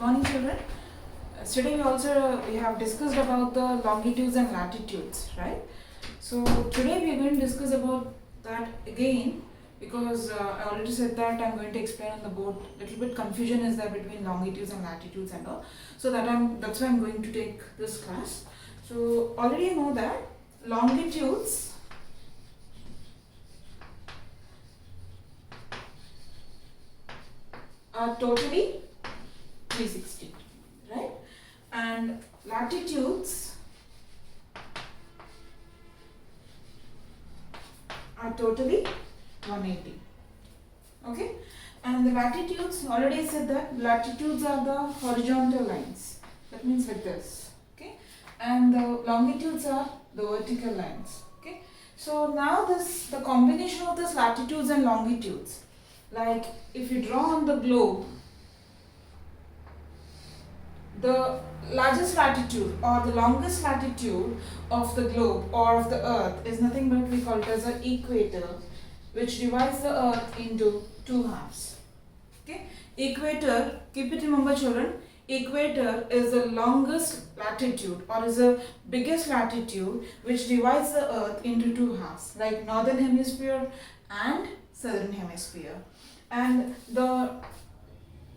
morning, children. Yesterday we have discussed about the longitudes and latitudes, right? So today we are going to discuss about that again because I already said that I'm going to explain on the board. Little bit confusion is there between longitudes and latitudes and all. So that's why I'm going to take this class. So already you know that longitudes are totally 360, right? And latitudes are totally 180. Okay? And the latitudes, already said that latitudes are the horizontal lines. That means like this. Okay? And the longitudes are the vertical lines. Okay? So now the combination of this latitudes and longitudes, like if you draw on the globe, the largest latitude or the longest latitude of the globe or of the earth is nothing but we call it as an equator, which divides the earth into two halves. Okay? Equator, keep it remember children, equator is the longest latitude or is the biggest latitude which divides the earth into two halves, like northern hemisphere and southern hemisphere. And the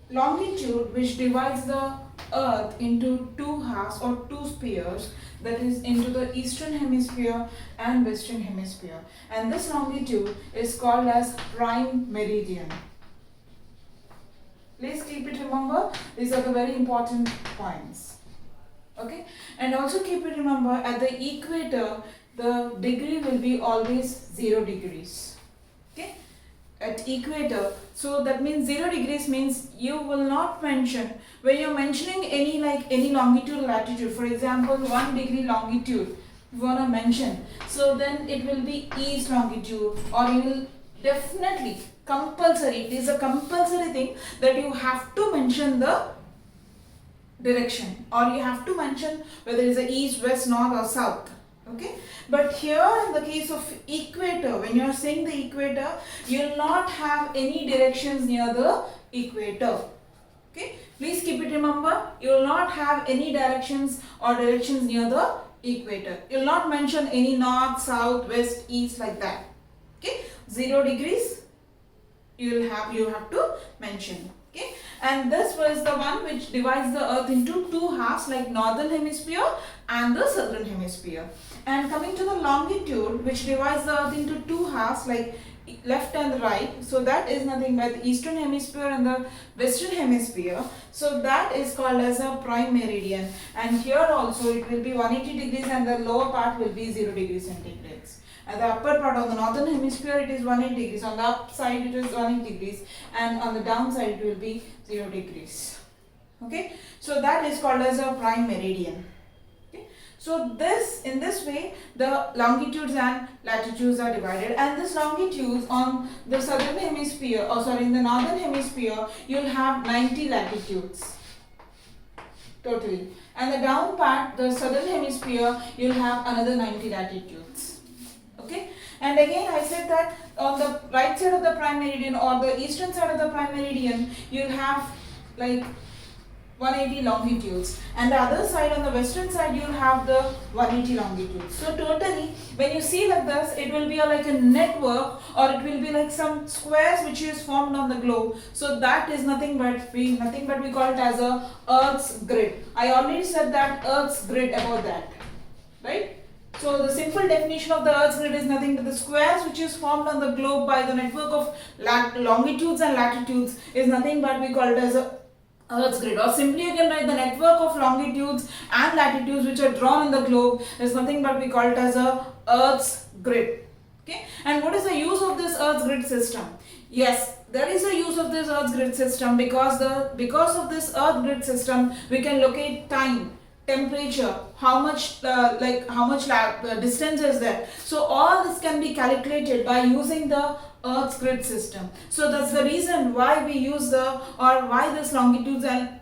longitude which divides the earth into two halves or two spheres, that is into the eastern hemisphere and western hemisphere, and this longitude is called as prime meridian. Please keep it remember, these are the very important points. Okay, and also keep it remember, at the equator the degree will be always 0 degrees. Okay, at equator, so that means 0 degrees means you will not mention, when you are mentioning any longitude or latitude, for example 1 degree longitude you want to mention, so then it will be east longitude, or you will definitely compulsory, it is a compulsory thing that you have to mention the direction, or you have to mention whether it is a east, west, north or south. Okay, but here in the case of equator, when you are saying the equator, you will not have any directions near the equator. Okay, please keep it remember, you will not have any directions near the equator. You will not mention any north, south, west, east like that. Okay, 0 degrees you have to mention. Okay, and this was the one which divides the earth into two halves, like northern hemisphere and the southern hemisphere. And coming to the longitude which divides the earth into two halves, like left and right, so that is nothing but the eastern hemisphere and the western hemisphere, so that is called as a prime meridian. And here also it will be 180 degrees and the lower part will be 0 degrees centigrades. At the upper part of the northern hemisphere it is 180 degrees, on the up side it is 180 degrees, and on the down side it will be 0 degrees. Okay, so that is called as a prime meridian. Okay, so in this way the longitudes and latitudes are divided, and this longitudes on the southern hemisphere, in the northern hemisphere you will have 90 latitudes totally, and the down part, the southern hemisphere, you will have another 90 latitudes. Okay, and again I said that on the right side of the prime meridian or the eastern side of the prime meridian you will have like 180 longitudes, and the other side, on the western side, you will have the 180 longitudes. So totally when you see like this, it will be like a network, or it will be like some squares which is formed on the globe. So that is nothing but we call it as a Earth's grid. I already said that Earth's grid about that, right? So the simple definition of the Earth's grid is nothing but the squares which is formed on the globe by the network of longitudes and latitudes is nothing but we call it as a Earth's grid, or simply you can write the network of longitudes and latitudes which are drawn on the globe is nothing but we call it as a Earth's grid. Okay, and what is the use of this Earth's grid system? Yes, there is a use of this Earth's grid system because of this Earth grid system we can locate time, temperature, how much distance is there. So all this can be calculated by using the Earth's grid system. So that's the reason why we use why this longitudes and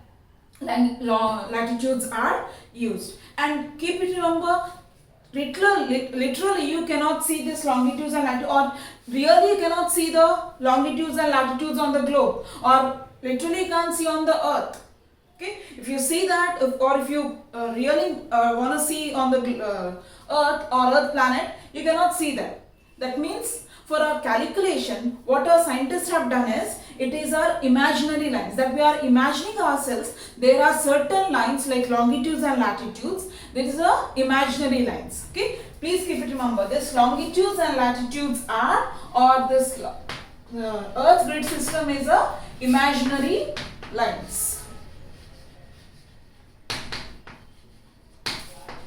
latitudes are used. And keep it remember, literally you cannot see this longitudes and latitudes, or really you cannot see the longitudes and latitudes on the globe, or literally you can't see on the earth. Okay, if you see that, or if you really want to see on the Earth or Earth planet, you cannot see that. That means for our calculation, what our scientists have done is, it is our imaginary lines that we are imagining ourselves. There are certain lines like longitudes and latitudes. These are imaginary lines. Okay, please keep it remember. This longitudes and latitudes are, or this Earth grid system is a imaginary lines.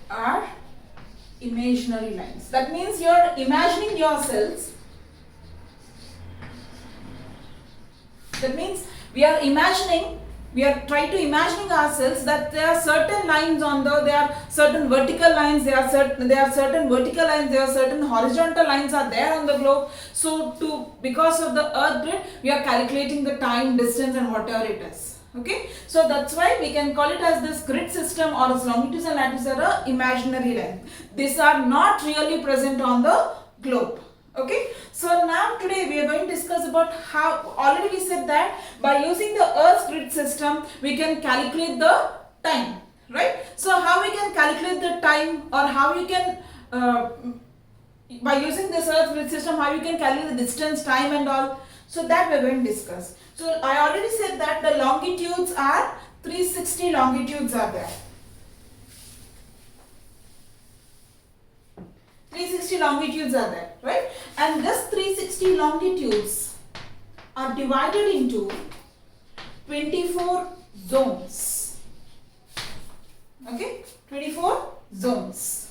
Are imaginary lines. That means you are imagining yourselves. That means we are trying to imagining ourselves that there are certain lines on there are certain vertical lines, there are certain vertical lines, there are certain horizontal lines are there on the globe. So because of the Earth grid, we are calculating the time, distance and whatever it is. Okay, so that's why we can call it as this grid system, or as longitudes and latitudes are a imaginary line. These are not really present on the globe. Okay, so now today we are going to discuss about how, already we said that by using the Earth's grid system we can calculate the time, right? So how we can calculate the time, or how you can by using this Earth grid system, how you can calculate the distance, time and all. So that we are going to discuss. So I already said that the longitudes are 360 longitudes are there. 360 longitudes are there, right? And this 360 longitudes are divided into 24 zones. Okay, 24 zones.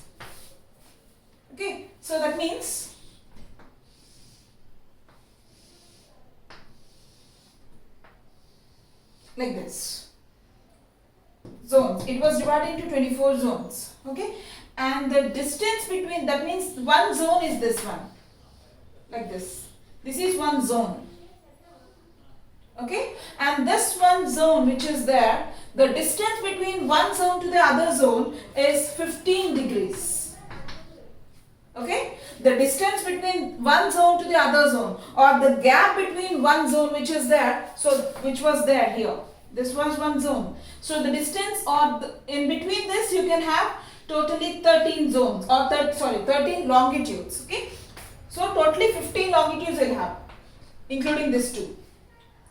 Okay, so that means like this. Zones. It was divided into 24 zones. Okay, and the distance between, that means one zone is this one, like this. This is one zone. Okay, and this one zone which is there, the distance between one zone to the other zone is 15 degrees. Okay, the distance between one zone to the other zone, or the gap between one zone which is there, so which was there here, this was one zone. So the distance, or in between this you can have totally 13 zones, or 13 longitudes. Okay, so totally 15 longitudes will have, including this two.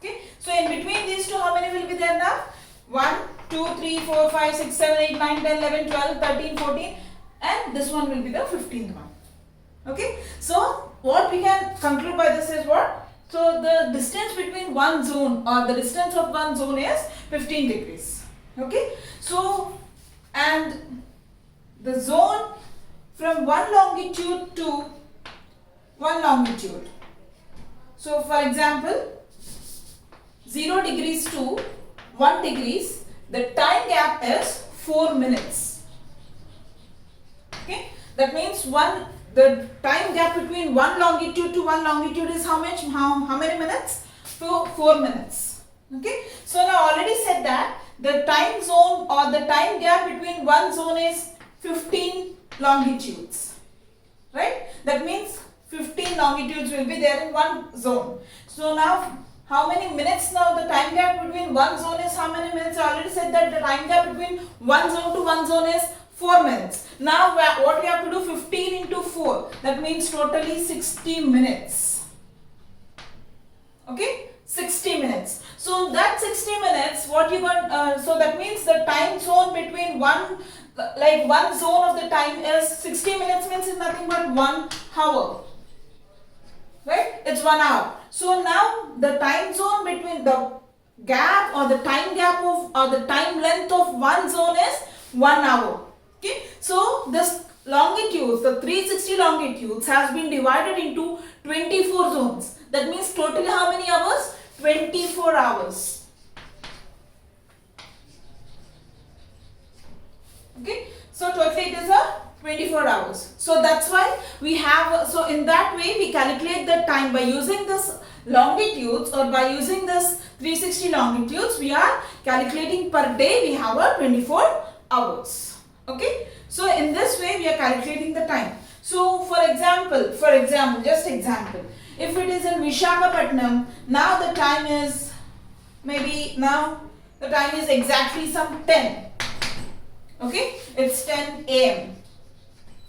Okay, so in between these two, how many will be there now? 1, 2, 3, 4, 5, 6, 7, 8, 9, 10, 11, 12, 13, 14, and this one will be the 15th one. Okay, so what we can conclude by this is what? So the distance between one zone, or the distance of one zone is 15 degrees. Okay, so and the zone from one longitude to one longitude. So for example, 0 degrees to 1 degrees, the time gap is 4 minutes. Okay, that means the time gap between one longitude to one longitude is how much? How many minutes? 4 minutes. Okay, so now I already said that the time zone, or the time gap between one zone is 15 longitudes, right? That means 15 longitudes will be there in one zone. So now how many minutes now? The time gap between one zone is how many minutes? I already said that the time gap between one zone to one zone is 4 minutes. Now what we have to do? 15 into 4. That means totally 60 minutes. Okay, 60 minutes. So that 60 minutes, what you got? So that means the time zone between one zone of the time is 60 minutes, means it's nothing but 1 hour. Right? It's 1 hour. So now the time zone between the gap, or the time gap of, or the time length of one zone is 1 hour. Okay. So this longitudes, the 360 longitudes has been divided into 24 zones. That means totally how many hours? 24 hours. Okay. So totally it is a 24 hours. So that's why we have, so in that way we calculate the time by using this longitudes, or by using this 360 longitudes, we are calculating per day we have a 24 hours. Okay, so in this way we are calculating the time. So for example, just example, if it is in Visakhapatnam, now the time is maybe, now the time is exactly some 10. Okay, it's 10 a.m.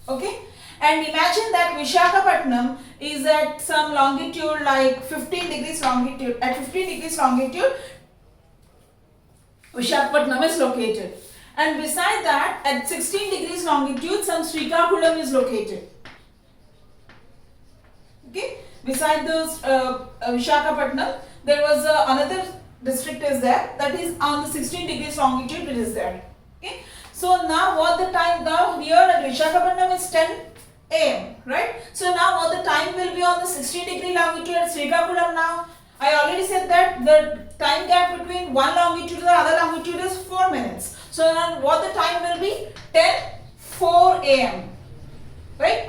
Okay, and imagine that Vishakhapatnam is at some longitude like 15 degrees longitude. At 15 degrees longitude, Vishakhapatnam is located. And beside that, at 16 degrees longitude, some Srikakulam is located. Okay, beside the Vishakhapatnam, there was another district is there, that is on the 16 degrees longitude it is there. Okay, so now what the time, now here at Vishakhapatnam is 10 a.m. right? So now what the time will be on the 16 degree longitude at Srikakulam now? I already said that the time gap between one longitude to the other longitude is 4 minutes. So now what the time will be? 10:04 a.m. right?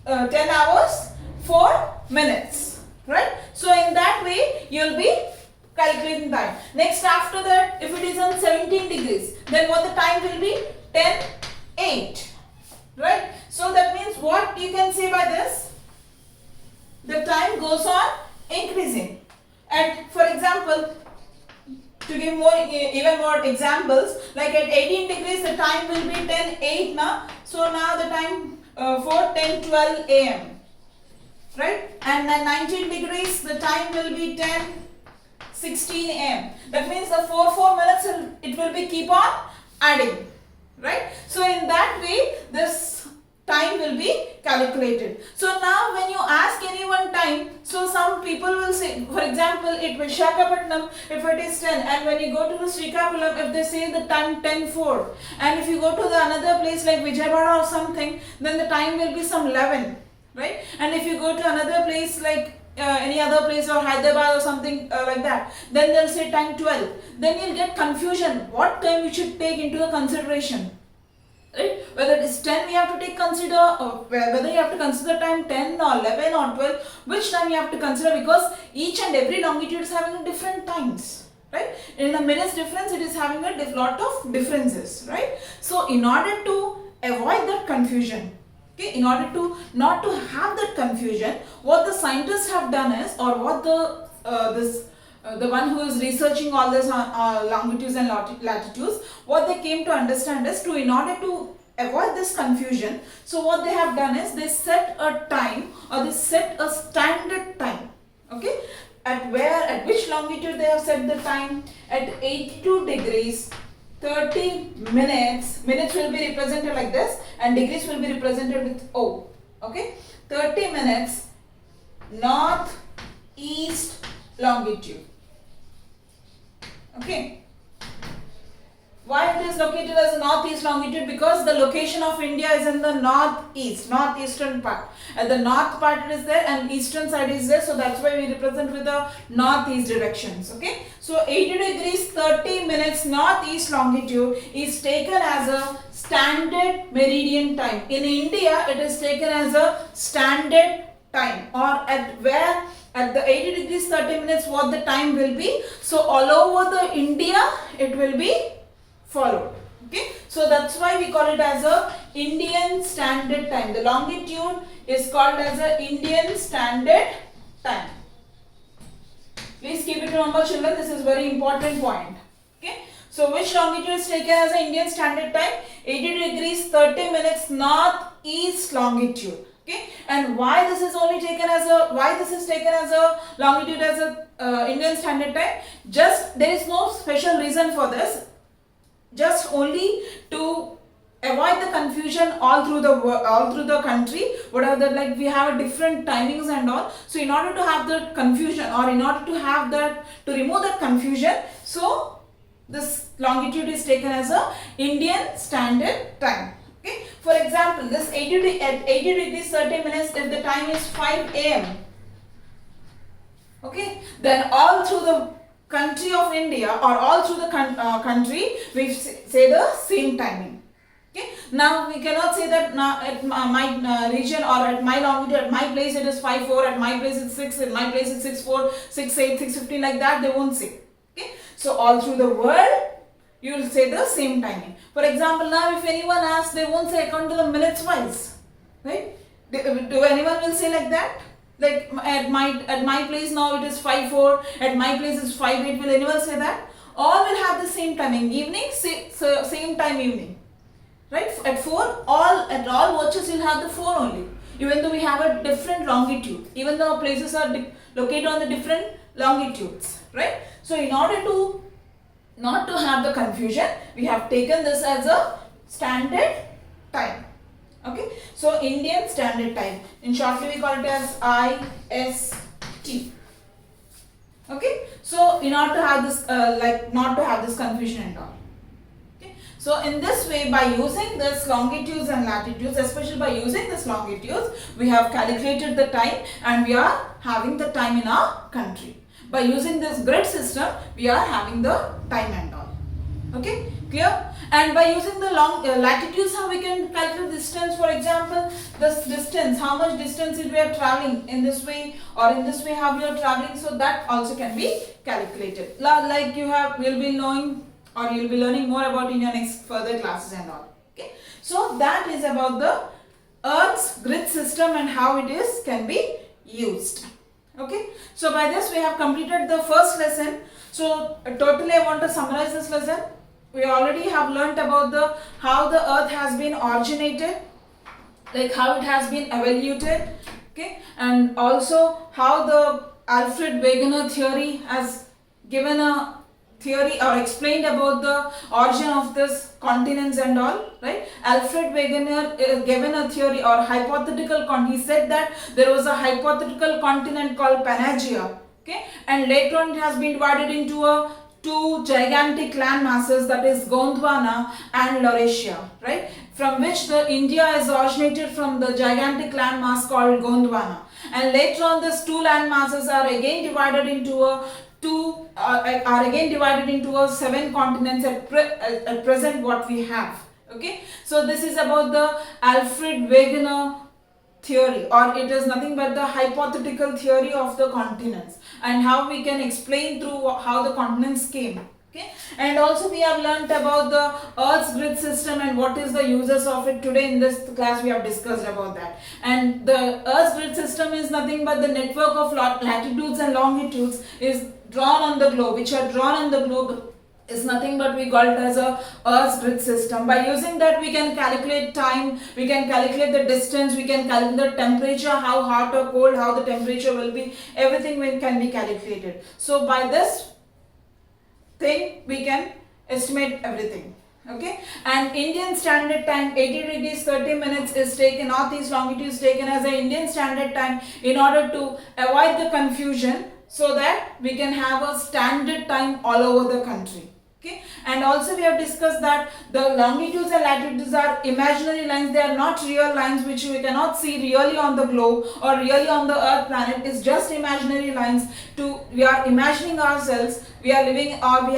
10 hours 4 minutes, right? So in that way you will be calculating time. Next, after that, if it is on 17 degrees, then what the time will be? 10:08, right? So that means what you can say by this? The time goes on increasing. And for example, to give even more examples, like at 18 degrees the time will be 10:08 now. So now the time for 10:12 a.m. right? And at 19 degrees the time will be 10:16 a.m. That means the 4 minutes it will be keep on adding, right? So in that way this time will be calculated. So now when you ask anyone time, so some people will say, for example, at Vishakhapatnam if it is 10, and when you go to the Srikakulam if they say the time 10:04, and if you go to the another place like Vijayawada or something, then the time will be some 11, right? And if you go to another place like any other place or Hyderabad or something like that, then they'll say time 12. Then you'll get confusion what time we should take into the consideration, right? Whether it is 10 we have to take consider, or whether you have to consider time 10 or 11 or 12, which time you have to consider, because each and every longitude is having different times, right? In a minute's difference it is having a lot of differences, right? So in order to avoid that confusion, okay, in order to not to have that confusion, what the scientists have done is, or what the one who is researching all this longitudes and latitudes, what they came to understand is, in order to avoid this confusion, so what they have done is they set a time, or they set a standard time. Okay, at which longitude they have set the time? At 82 degrees 30 minutes will be represented like this, and degrees will be represented with O. Okay, 30 minutes north east longitude. Okay, why it is located as a northeast longitude? Because the location of India is in the northeastern part. At the north part it is there and eastern side is there, so that's why we represent with the northeast directions. Okay, so 80 degrees 30 minutes northeast longitude is taken as a standard meridian time. In India it is taken as a standard time, or at the 80 degrees 30 minutes what the time will be. So all over the India it will be followed. Okay, so that's why we call it as a Indian Standard Time. The longitude is called as a Indian Standard Time. Please keep it remember, children, this is very important point. Okay, so which longitude is taken as a Indian Standard Time? 80 degrees 30 minutes northeast longitude. Okay, and why this is taken as a longitude as a Indian Standard Time? Just there is no special reason for this, just only to avoid the confusion all through the country, whatever, like we have different timings and all. So in order to have the confusion, or in order to have that, to remove that confusion, so this longitude is taken as a Indian Standard Time. Okay, for example, this 80 degrees 30 minutes, if the time is 5 a.m. okay, then all through the country of India, or all through the country, we say the same timing. Okay, now we cannot say that now at my region, or at my longitude, at my place it is 5:04, at my place it's 6, at my place it's 6:04, 6:08, 6:15, like that they won't say. Okay, so all through the world you will say the same timing. For example, now if anyone asks, they won't say according to the minutes wise, right? Do anyone will say like that? Like at my place now it is 5:04, at my place is 5:08. Will anyone say that? all will have the same timing. Evening, same time evening. Right? At 4, at all watches will have the 4 only. Even though we have a different longitude. Even though our places are located on the different longitudes. Right? So in order to not to have the confusion, we have taken this as a standard time. Okay, so Indian Standard Time. In shortly we call it as IST. Okay, so in order to have this, not to have this confusion and all. Okay, so in this way, by using this longitudes and latitudes, especially by using this longitudes, we have calculated the time and we are having the time in our country. By using this grid system, we are having the time and all. Okay, clear? And by using the latitudes, how we can calculate distance. For example, this distance, how much distance we are traveling in this way, or in this way how we are traveling, so that also can be calculated. Like you'll be knowing, or you'll be learning more about in your next further classes and all. Okay, so that is about the Earth's grid system and how it can be used. Okay, so by this we have completed the first lesson. So totally I want to summarize this lesson. We already have learnt about how the earth has been originated, like how it has been evaluated, okay, and also how the Alfred Wegener theory has given a theory or explained about the origin of this continents and all, right? Alfred Wegener given a theory or hypothetical he said that there was a hypothetical continent called Pangaea, okay, and later on it has been divided into two gigantic land masses, that is Gondwana and Laurasia, right? From which the India is originated from the gigantic land mass called Gondwana, and later on these two land masses are again divided into seven continents at present what we have. Okay, so this is about the Alfred Wegener theory, or it is nothing but the hypothetical theory of the continents and how we can explain through how the continents came. Okay, and also we have learnt about the Earth's grid system and what is the uses of it. Today in this class we have discussed about that. And the Earth's grid system is nothing but the network of latitudes and longitudes is drawn on the globe, which are drawn on the globe is nothing but we call it as a Earth's grid system. By using that we can calculate time, we can calculate the distance, we can calculate the temperature, how hot or cold, how the temperature will be, everything can be calculated. So by this thing we can estimate everything. Okay, and Indian Standard Time 80 degrees 30 minutes is taken, northeast longitude is taken as an Indian Standard Time in order to avoid the confusion, so that we can have a standard time all over the country. Okay, and also we have discussed that the longitudes and latitudes are imaginary lines. They are not real lines which we cannot see really on the globe or really on the earth planet. It's just imaginary lines. We are imagining ourselves, we are living, or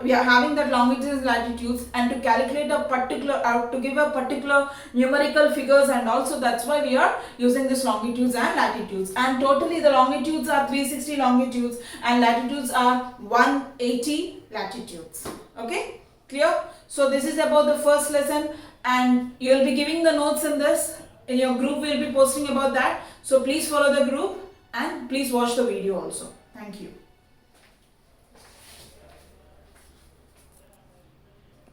we are having that longitudes and latitudes, and to calculate a particular, to give a particular numerical figures, and also that's why we are using this longitudes and latitudes. And totally the longitudes are 360 longitudes and latitudes are 180 latitudes. Okay, clear? So this is about the first lesson, and you will be giving the notes in this. In your group we will be posting about that. So please follow the group and please watch the video also. Thank you.